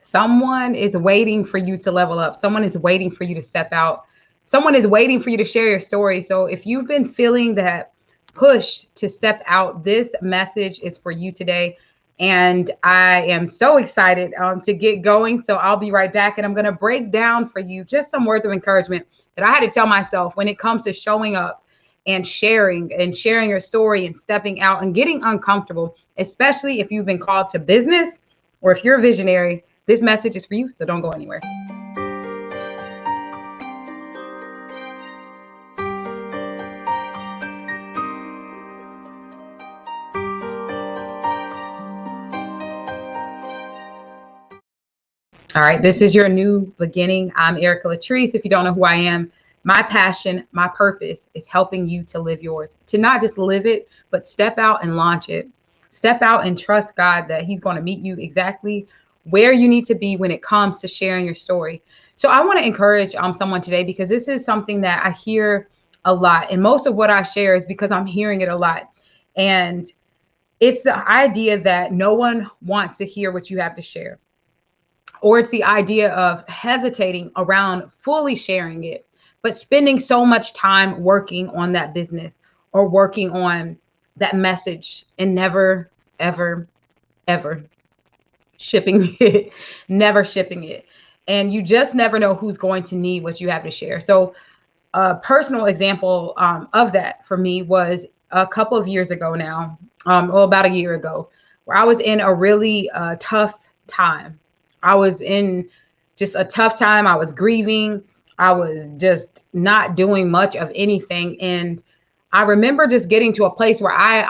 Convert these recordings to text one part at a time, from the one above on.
Someone is waiting for you to level up. Someone is waiting for you to step out. Someone is waiting for you to share your story. So if you've been feeling that push to step out, this message is for you today. And I am so excited to get going. So I'll be right back and I'm going to break down for you just some words of encouragement that I had to tell myself when it comes to showing up and sharing your story and stepping out and getting uncomfortable, especially if you've been called to business or if you're a visionary. This message is for you, so don't go anywhere. All right, this is your new beginning. I'm Erica Latrice. If you don't know who I am, my passion, my purpose is helping you to live yours, to not just live it, but step out and launch it. Step out and trust God that He's going to meet you exactly where you need to be when it comes to sharing your story. So I want to encourage someone today because this is something that I hear a lot. And most of what I share is because I'm hearing it a lot. And it's the idea that no one wants to hear what you have to share, or it's the idea of hesitating around fully sharing it, but spending so much time working on that business or working on that message and never, ever, ever shipping it, never shipping it. And you just never know who's going to need what you have to share. So a personal example of that for me was a couple of years ago now, or about a year ago, where I was in a really tough time. I was in just a tough time. I was grieving. I was just not doing much of anything. And I remember just getting to a place where I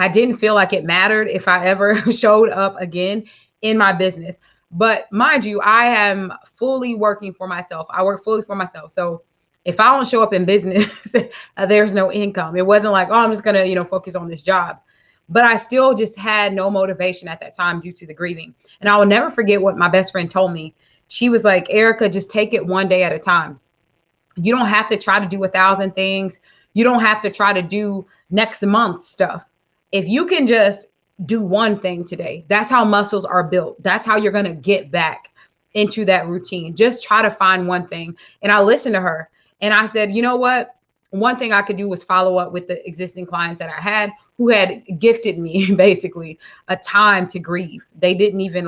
didn't feel like it mattered if I ever showed up again in my business. But mind you, I am fully working for myself. I work fully for myself. So if I don't show up in business, there's no income. It wasn't like, oh, I'm just going to, focus on this job. But I still just had no motivation at that time due to the grieving. And I will never forget what my best friend told me. She was like, Erica, just take it one day at a time. You don't have to try to do 1,000 things. You don't have to try to do next month's stuff. If you can just do one thing today, that's how muscles are built. That's how you're going to get back into that routine. Just try to find one thing. And I listened to her and I said, you know what? One thing I could do was follow up with the existing clients that I had who had gifted me basically a time to grieve. They didn't even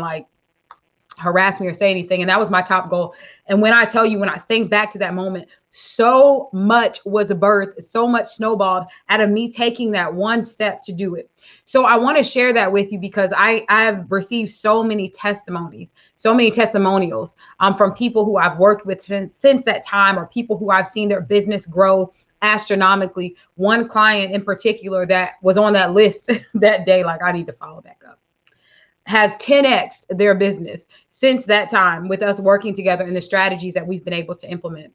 harass me or say anything. And that was my top goal. And when I tell you, when I think back to that moment, so much was birthed, so much snowballed out of me taking that one step to do it. So I want to share that with you because I have received so many testimonies, so many testimonials from people who I've worked with since that time, or people who I've seen their business grow astronomically. One client in particular that was on that list that day, I need to follow back up, has 10x their business since that time with us working together and the strategies that we've been able to implement.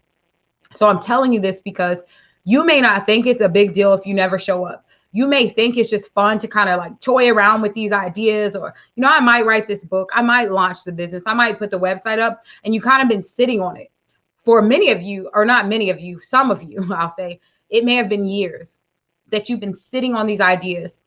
So I'm telling you this because you may not think it's a big deal if you never show up. You may think it's just fun to kind of toy around with these ideas, or, I might write this book. I might launch the business. I might put the website up, and you kind of been sitting on it. For many of you, or not many of you, some of you, I'll say, it may have been years that you've been sitting on these ideas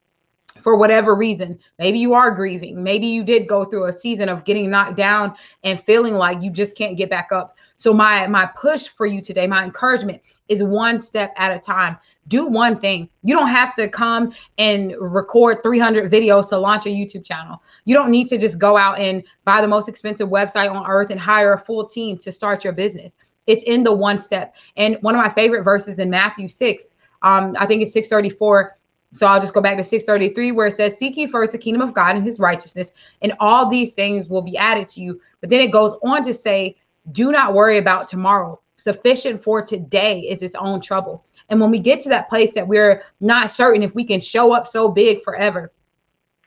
for whatever reason. Maybe you are grieving. Maybe you did go through a season of getting knocked down and feeling like you just can't get back up. So my push for you today, my encouragement is one step at a time. Do one thing. You don't have to come and record 300 videos to launch a YouTube channel. You don't need to just go out and buy the most expensive website on earth and hire a full team to start your business. It's in the one step. And one of my favorite verses in Matthew 6, I think it's 6:34. So I'll just go back to 6:33 where it says, seek ye first the kingdom of God and his righteousness, and all these things will be added to you. But then it goes on to say, do not worry about tomorrow. Sufficient for today is its own trouble. And when we get to that place that we're not certain if we can show up so big forever,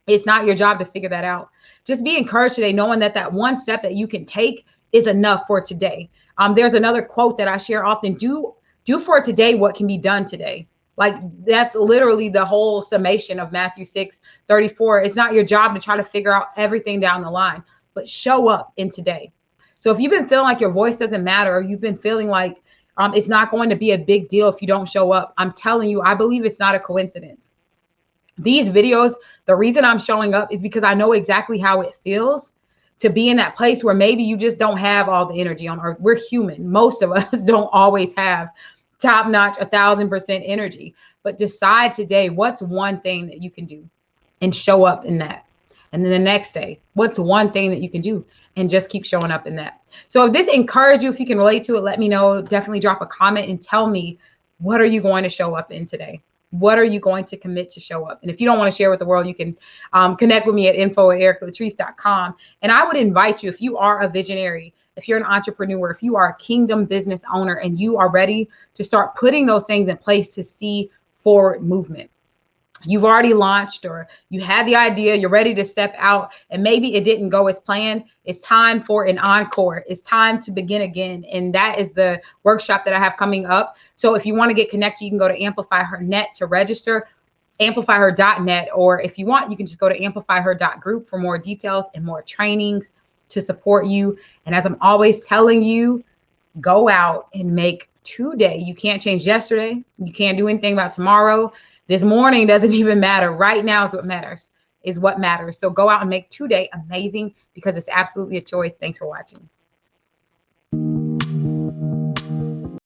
it's not your job to figure that out. Just be encouraged today, knowing that that one step that you can take is enough for today. There's another quote that I share often: do for today what can be done today. That's literally the whole summation of Matthew 6:34. It's not your job to try to figure out everything down the line, but show up in today. So if you've been feeling like your voice doesn't matter, or you've been feeling like it's not going to be a big deal if you don't show up, I'm telling you, I believe it's not a coincidence. These videos, the reason I'm showing up is because I know exactly how it feels to be in that place where maybe you just don't have all the energy on earth. We're human. Most of us don't always have top-notch 1,000% energy, but decide today, what's one thing that you can do and show up in that. And then the next day, what's one thing that you can do and just keep showing up in that. So if this encouraged you, if you can relate to it, let me know. Definitely drop a comment and tell me, what are you going to show up in today? What are you going to commit to show up? And if you don't want to share with the world, you can connect with me at info@ericalatrice.com. And I would invite you, if you are a visionary, if you're an entrepreneur, if you are a kingdom business owner, and you are ready to start putting those things in place to see forward movement. You've already launched, or you had the idea, you're ready to step out, and maybe it didn't go as planned. It's time for an encore. It's time to begin again. And that is the workshop that I have coming up. So if you want to get connected, you can go to AmplifyHer.net to register, AmplifyHer.net, or if you want, you can just go to AmplifyHer.group for more details and more trainings to support you. And as I'm always telling you, go out and make today. You can't change yesterday. You can't do anything about tomorrow. This morning doesn't even matter. Right now is what matters. So go out and make today amazing, because it's absolutely a choice. Thanks for watching.